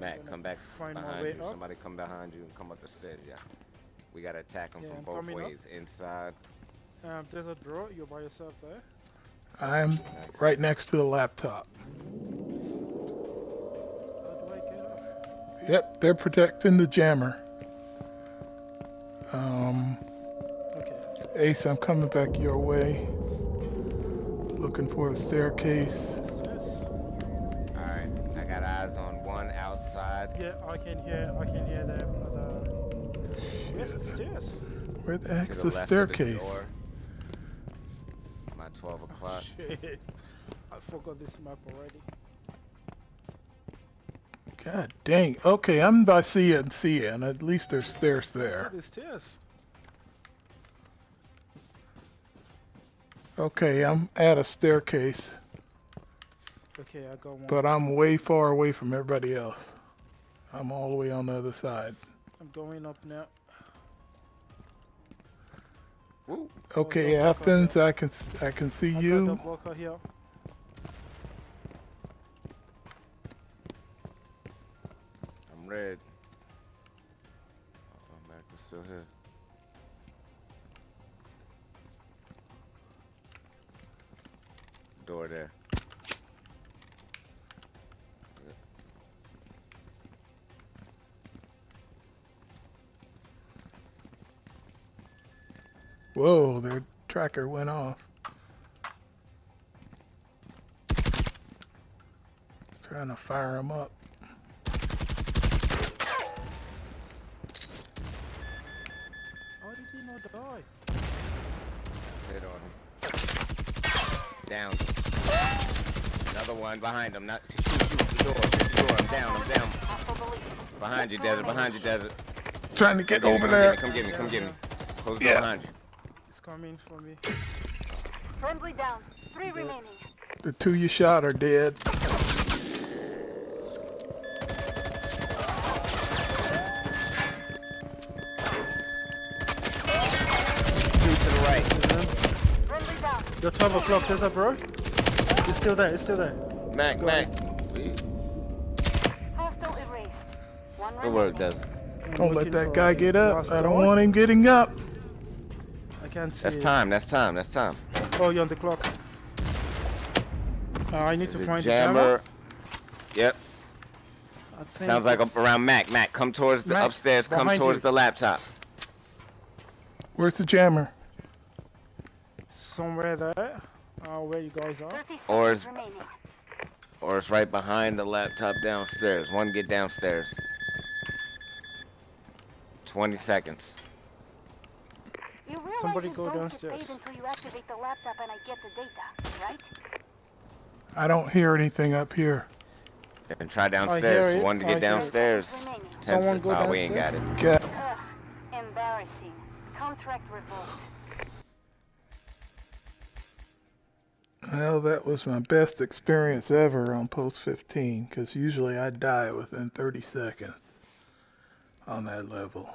Mac, come back Find my behind way you. up. Somebody come behind you and come up the stairs. Yeah. We gotta attack them Yeah, from I'm both coming up. ways. Inside. There's a drawer. You're by yourself there. I'm Nice. right next to the laptop. How do I get up? Yep, they're protecting the jammer. Okay. So Ace, I'm coming back your way. Looking for a staircase. what's this? All right. I got eyes on one outside. Yeah, I can hear them. Where's the stairs? Where the To heck's the the left of the staircase? door. My 12 o'clock. Shit. I forgot this map already. God dang. Okay, I'm by CN. At least there's stairs I there. see the stairs. Okay, I'm at a staircase, Okay, I got one. but I'm way far away from everybody else. I'm all the way on the other side. I'm going up now. Woo. Okay, blocker Athens, here. I can see I got you. the blocker here. I'm red. Oh, Mac is still here. Door there. Whoa, their tracker went off. Trying to fire him up. How did he not die? Hit on him. Down. Another one behind him. Not shoot the door. Shoot the door. I'm down. Behind you, Desert. Behind you, Desert. Trying to get Come over get me, there. Come get me. Come get me. Close the Yeah. door behind you. It's coming for me. Friendly down. 3 remaining. The two you shot are dead. Two to the right. Friendly down. You're 12 o'clock, there's a bro. It's still there, it's still there. Mac. Hostile erased. One Good work, remaining. Desert. I'm Don't let looking that for guy the get up. last I don't door. want him getting up. I can't see That's it. time. That's time. That's time. Oh, you're on the clock. I need to The find jammer. Yep. the I think Sounds like it's around Mac. Mac, come towards the Mac, upstairs. Come behind towards you. the laptop. Where's the jammer? somewhere there. Where you guys are. 30 Or seconds remaining. Or it's right behind the laptop downstairs. One get downstairs. 20 seconds. You realize Somebody you go don't downstairs. get paid until you activate the laptop and I get the data, right? I don't hear anything up here. And try hear downstairs. it. One to I get hear it. downstairs. Remaining. 10 Someone go oh, we ain't got downstairs. it. Get. Ugh, embarrassing. Contract revoked. Well, that was my best experience ever on Post 15, because usually I die within 30 seconds on that level.